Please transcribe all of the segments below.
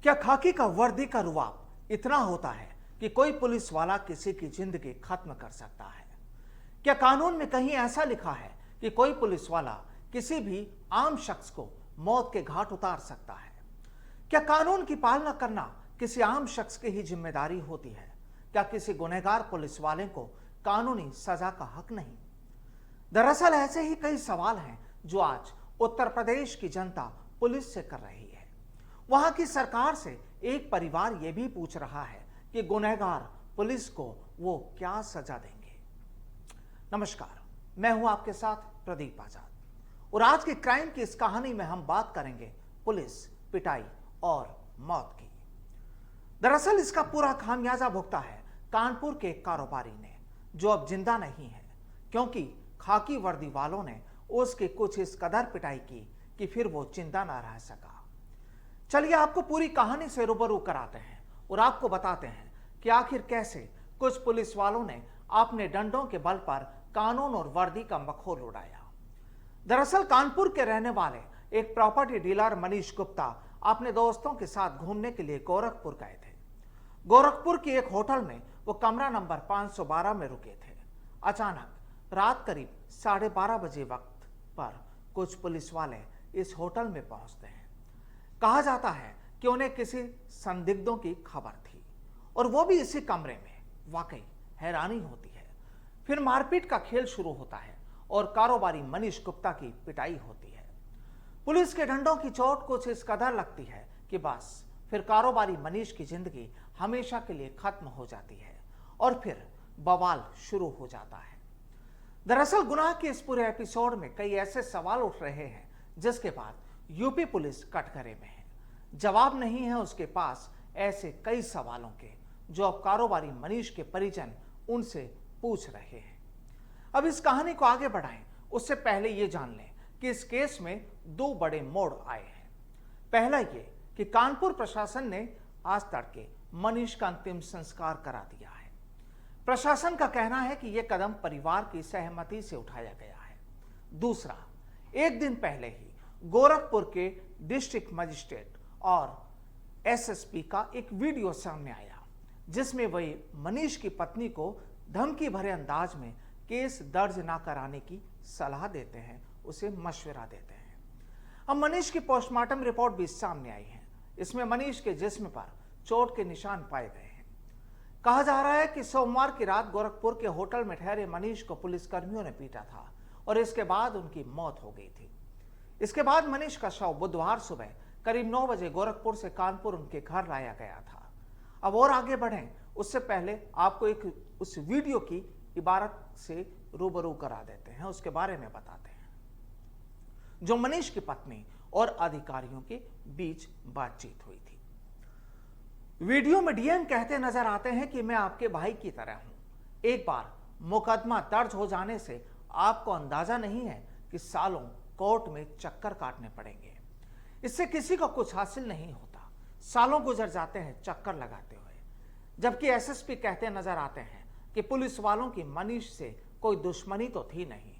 क्या खाकी का वर्दी का रुआब इतना होता है कि कोई पुलिस वाला किसी की जिंदगी खत्म कर सकता है? क्या कानून में कहीं ऐसा लिखा है कि कोई पुलिस वाला किसी भी आम शख्स को मौत के घाट उतार सकता है? क्या कानून की पालना करना किसी आम शख्स की ही जिम्मेदारी होती है? क्या किसी गुनहगार पुलिस वाले को कानूनी सजा का हक नहीं? दरअसल ऐसे ही कई सवाल हैं जो आज उत्तर प्रदेश की जनता पुलिस से कर रही है। वहां की सरकार से एक परिवार यह भी पूछ रहा है कि गुनहगार पुलिस को वो क्या सजा देंगे। नमस्कार, मैं हूं आपके साथ प्रदीप आजाद और आज की क्राइम की इस कहानी में हम बात करेंगे पुलिस पिटाई और मौत की। दरअसल इसका पूरा खामियाजा भुगता है कानपुर के कारोबारी ने, जो अब जिंदा नहीं है, क्योंकि खाकी वर्दी वालों ने उसकी कुछ इस कदर पिटाई की कि फिर वो जिंदा ना रह सका। चलिए आपको पूरी कहानी से रूबरू कराते हैं और आपको बताते हैं कि आखिर कैसे कुछ पुलिस वालों ने अपने डंडों के बल पर कानून और वर्दी का मखौल उड़ाया। दरअसल कानपुर के रहने वाले एक प्रॉपर्टी डीलर मनीष गुप्ता अपने दोस्तों के साथ घूमने के लिए गोरखपुर गए थे। गोरखपुर की एक होटल में वो कमरा नंबर 512 में रुके थे। अचानक रात करीब 12:30 बजे वक्त पर कुछ पुलिस वाले इस होटल में पहुंचते हैं। कहा जाता है कि उन्हें किसी संदिग्धों की खबर थी और वो भी इसी कमरे में। वाकई हैरानी होती है। फिर मारपीट का खेल शुरू होता है और कारोबारी मनीष गुप्ता की पिटाई होती है। पुलिस के डंडों की चोट कुछ इस कदर लगती है कि बस फिर कारोबारी मनीष की जिंदगी हमेशा के लिए खत्म हो जाती है और फिर बवाल शुरू हो जाता है। दरअसल गुनाह के इस पूरे एपिसोड में कई ऐसे सवाल उठ रहे हैं जिसके बाद यूपी पुलिस कटघरे में है। जवाब नहीं है उसके पास ऐसे कई सवालों के जो अब कारोबारी मनीष के परिजन उनसे पूछ रहे हैं। अब इस कहानी को आगे बढ़ाएं उससे पहले ये जान लें कि इस केस में दो बड़े मोड़ आए हैं। पहला ये कि कानपुर प्रशासन ने आज तड़के मनीष का अंतिम संस्कार करा दिया है। प्रशासन का कहना है कि यह कदम परिवार की सहमति से उठाया गया है। दूसरा, एक दिन पहले ही गोरखपुर के डिस्ट्रिक्ट मजिस्ट्रेट और एसएसपी का एक वीडियो सामने आया जिसमें वही मनीष की पत्नी को धमकी भरे अंदाज में केस दर्ज ना कराने की सलाह देते हैं, उसे मशवरा देते हैं। अब मनीष की पोस्टमार्टम रिपोर्ट भी सामने आई है। इसमें मनीष के जिस्म पर चोट के निशान पाए गए हैं। कहा जा रहा है कि सोमवार की रात गोरखपुर के होटल में ठहरे मनीष को पुलिसकर्मियों ने पीटा था और इसके बाद उनकी मौत हो गई थी। इसके बाद मनीष का शव बुधवार सुबह करीब 9 बजे गोरखपुर से कानपुर उनके घर लाया गया था। अब और आगे बढ़ें उससे पहले आपको एक उस वीडियो की इबारत से रूबरू करा देते हैं, उसके बारे में बताते हैं जो मनीष की पत्नी और अधिकारियों के बीच बातचीत हुई थी। वीडियो में डीएम कहते नजर आते हैं कि मैं आपके भाई की तरह हूं। एक बार मुकदमा दर्ज हो जाने से आपको अंदाजा नहीं है कि सालों कोर्ट में चक्कर काटने पड़ेंगे। इससे किसी को कुछ हासिल नहीं होता। सालों गुजर जाते हैं चक्कर लगाते हुए। जबकि एसएसपी कहते नजर आते हैं कि पुलिस वालों की मनीष से कोई दुश्मनी तो थी नहीं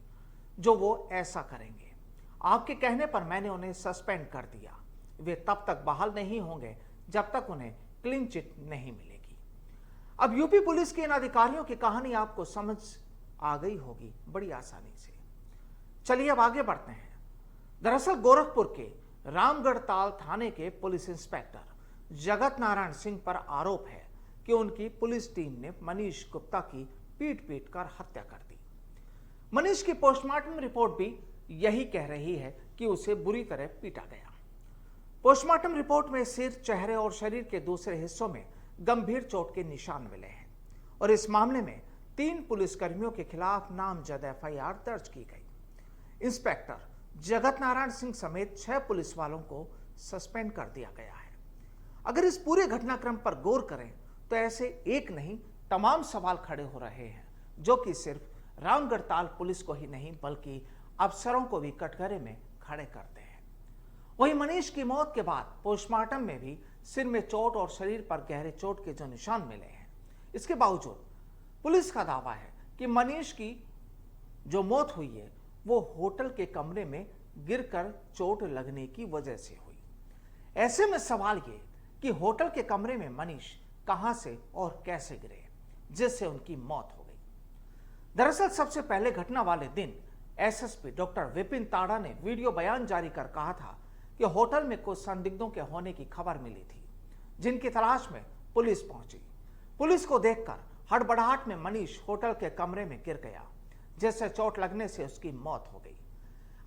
जो वो ऐसा करेंगे। आपके कहने पर मैंने उन्हें सस्पेंड कर दिया। वे तब तक बहाल नहीं होंगे जब तक उन्हें क्लीन चिट नहीं मिलेगी। अब यूपी पुलिस के इन अधिकारियों की कहानी आपको समझ आ गई होगी बड़ी आसानी से। चलिए अब आगे बढ़ते हैं। दरअसल गोरखपुर के रामगढ़ ताल थाने के पुलिस इंस्पेक्टर जगत नारायण सिंह पर आरोप है कि उनकी पुलिस टीम ने मनीष गुप्ता की पीट कर हत्या कर दी। मनीष की पोस्टमार्टम रिपोर्ट भी यही कह रही है कि उसे बुरी तरह पीटा गया। पोस्टमार्टम रिपोर्ट में सिर, चेहरे और शरीर के दूसरे हिस्सों में गंभीर चोट के निशान मिले हैं और इस मामले में 3 पुलिसकर्मियों के खिलाफ नामजद एफआईआर दर्ज की गई। इंस्पेक्टर जगत नारायण सिंह समेत 6 पुलिस वालों को सस्पेंड कर दिया गया है। अगर इस पूरे घटनाक्रम पर गौर करें तो ऐसे एक नहीं तमाम सवाल खड़े हो रहे हैं जो कि सिर्फ रामगढ़ ताल पुलिस को ही नहीं बल्कि अफसरों को भी कटघरे में खड़े करते हैं। वहीं मनीष की मौत के बाद पोस्टमार्टम में भी सिर में चोट और शरीर पर गहरे चोट के जो निशान मिले हैं, इसके बावजूद पुलिस का दावा है कि मनीष की जो मौत हुई है वो होटल के कमरे में गिरकर चोट लगने की वजह से हुई। ऐसे में सवाल ये कि होटल के कमरे में मनीष कहां से और कैसे गिरे, जिससे उनकी मौत हो गई। दरअसल सबसे पहले घटना वाले दिन एसएसपी डॉक्टर विपिन ताड़ा ने वीडियो बयान जारी कर कहा था कि होटल में कुछ संदिग्धों के होने की खबर मिली थी, जिनकी तलाश में पुलिस पहुंची। पुलिस को देखकर हड़बड़ाहट में मनीष होटल के कमरे में गिर गया, जिससे चोट लगने से उसकी मौत हो गई।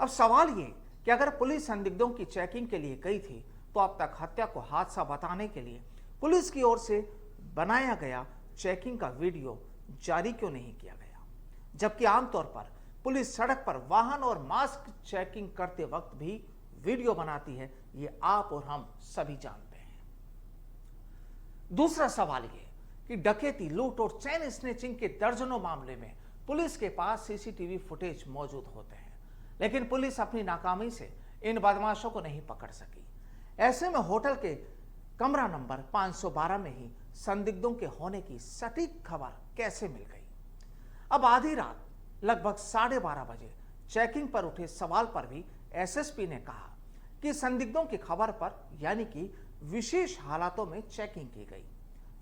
अब सवाल ये कि अगर पुलिस संदिग्धों की चेकिंग के लिए गई थी तो अब तक हत्या को हादसा बताने के लिए पुलिस की ओर से बनाया गया चेकिंग का वीडियो जारी क्यों नहीं किया गया, जबकि आमतौर पर पुलिस सड़क पर वाहन और मास्क चेकिंग करते वक्त भी वीडियो बनाती है। ये आप और हम सभी जानते हैं। दूसरा सवाल ये कि डकैती, लूट और चेन स्नेचिंग के दर्जनों मामले में पुलिस के पास सीसीटीवी फुटेज मौजूद होते हैं, लेकिन पुलिस अपनी नाकामी से इन बदमाशों को नहीं पकड़ सकी। ऐसे में होटल के कमरा नंबर 512 में ही संदिग्धों के होने की सटीक खबर कैसे मिल गई। अब आधी रात लगभग 12:30 बजे चेकिंग पर उठे सवाल पर भी एसएसपी ने कहा कि संदिग्धों की खबर पर यानी कि विशेष हालातों में चेकिंग की गई,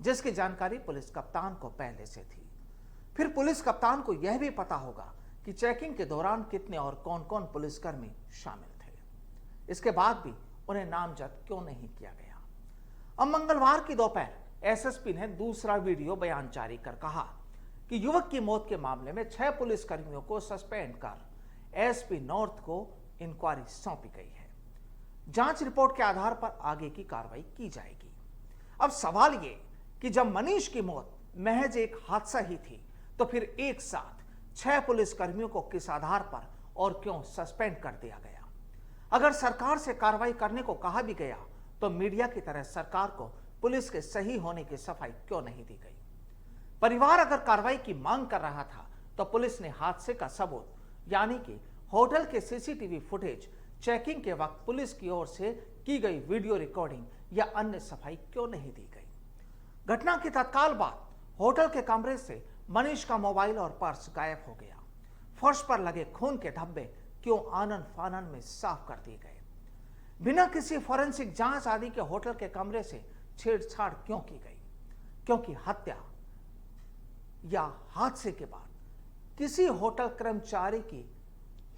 जिसकी जानकारी पुलिस कप्तान को पहले से थी। फिर पुलिस कप्तान को यह भी पता होगा कि चेकिंग के दौरान कितने और कौन कौन पुलिसकर्मी शामिल थे। इसके बाद भी उन्हें नामजद क्यों नहीं किया गया। अब मंगलवार की दोपहर एसएसपी ने दूसरा वीडियो बयान जारी कर कहा कि युवक की मौत के मामले में 6 पुलिसकर्मियों को सस्पेंड कर एसपी नॉर्थ को इंक्वायरी सौंपी गई है। जांच रिपोर्ट के आधार पर आगे की कार्रवाई की जाएगी। अब सवाल यह कि जब मनीष की मौत महज एक हादसा ही थी, तो फिर एक साथ 6 पुलिसकर्मियों को किस आधार पर और क्यों सस्पेंड कर दिया गया। अगर सरकार से कार्रवाई करने को कहा भी गया तो मीडिया की तरह सरकार को पुलिस के सही होने की सफाई क्यों नहीं दी गई। परिवार अगर कार्रवाई की मांग कर रहा था तो पुलिस ने हादसे का सबूत यानी कि होटल के सीसीटीवी फुटेज चेकिंग के वक्त पुलिस की ओर से की गई वीडियो रिकॉर्डिंग या अन्य सफाई क्यों नहीं दी गई। घटना के तत्काल बाद होटल के कमरे से मनीष का मोबाइल और पर्स गायब हो गया। फर्श पर लगे खून के धब्बे क्यों आनन फानन में साफ कर दिए गए। बिना किसी फोरेंसिक जांच आदि के होटल के कमरे से छेड़छाड़ क्यों की गई, क्योंकि हत्या या हादसे के बाद किसी होटल कर्मचारी की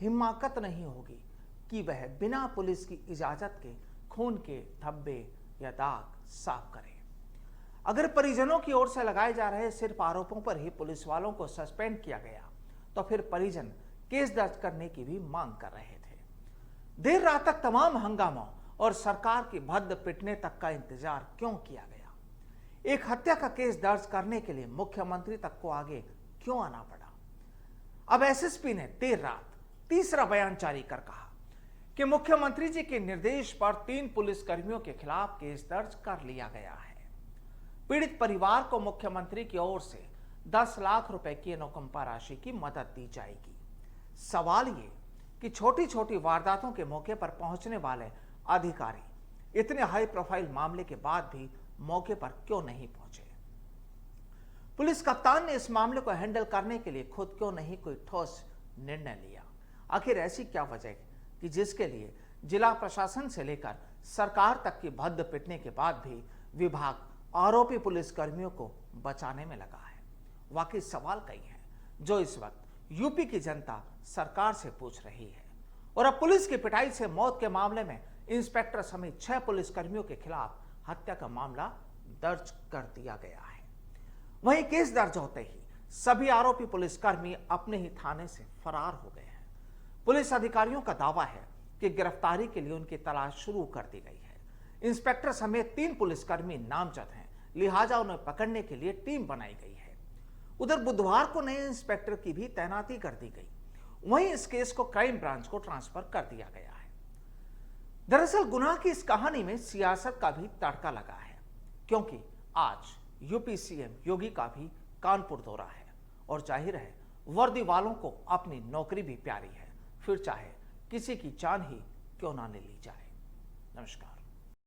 हिम्मत नहीं होगी कि वह बिना पुलिस की इजाजत के खून के धब्बे या दाग साफ करे। अगर परिजनों की ओर से लगाए जा रहे सिर्फ आरोपों पर ही पुलिस वालों को सस्पेंड किया गया तो फिर परिजन केस दर्ज करने की भी मांग कर रहे थे। देर रात तक तमाम हंगामों और सरकार की भद्द पिटने तक का इंतजार क्यों किया गया। एक हत्या का केस दर्ज करने के लिए मुख्यमंत्री तक को आगे क्यों आना पड़ा। अब एसएसपी ने देर रात तीसरा बयान जारी कर कहा कि मुख्यमंत्री जी के निर्देश पर 3 पुलिसकर्मियों के खिलाफ केस दर्ज कर लिया गया है। पीड़ित परिवार को मुख्यमंत्री की ओर से 10 लाख रुपए की अनुकंपा राशि की मदद दी जाएगी। सवाल ये कि छोटी छोटी वारदातों के मौके पर पहुंचने वाले अधिकारी इतने हाई प्रोफाइल मामले के बाद भी मौके पर क्यों नहीं पहुंचे। पुलिस कप्तान ने इस मामले को हैंडल करने के लिए खुद क्यों नहीं कोई ठोस निर्णय लिया। आखिर ऐसी क्या वजह कि जिसके लिए जिला प्रशासन से लेकर सरकार तक की भद्द पिटने के बाद भी विभाग आरोपी पुलिसकर्मियों को बचाने में लगा है। वाकई सवाल कई हैं जो इस वक्त यूपी की जनता सरकार से पूछ रही है। और अब पुलिस की पिटाई से मौत के मामले में इंस्पेक्टर समेत 6 पुलिसकर्मियों के खिलाफ हत्या का मामला दर्ज कर दिया गया है। वहीं केस दर्ज होते ही सभी आरोपी पुलिसकर्मी अपने ही थाने से फरार हो गए हैं। पुलिस अधिकारियों का दावा है कि गिरफ्तारी के लिए उनकी तलाश शुरू कर दी गई है। इंस्पेक्टर समेत 3 पुलिसकर्मी नामजद हैं, लिहाजा उन्हें पकड़ने के लिए टीम बनाई गई है। उधर बुधवार को नए इंस्पेक्टर की भी तैनाती कर दी गई। वहीं इस केस को क्राइम ब्रांच को ट्रांसफर कर दिया गया है। दरअसल गुनाह की इस कहानी में सियासत का भी तड़का लगा है, क्योंकि आज यूपी सीएम योगी का भी कानपुर दौरा है और जाहिर है वर्दी वालों को अपनी नौकरी भी प्यारी है, फिर चाहे किसी की जान ही क्यों ना ले ली जाए। नमस्कार।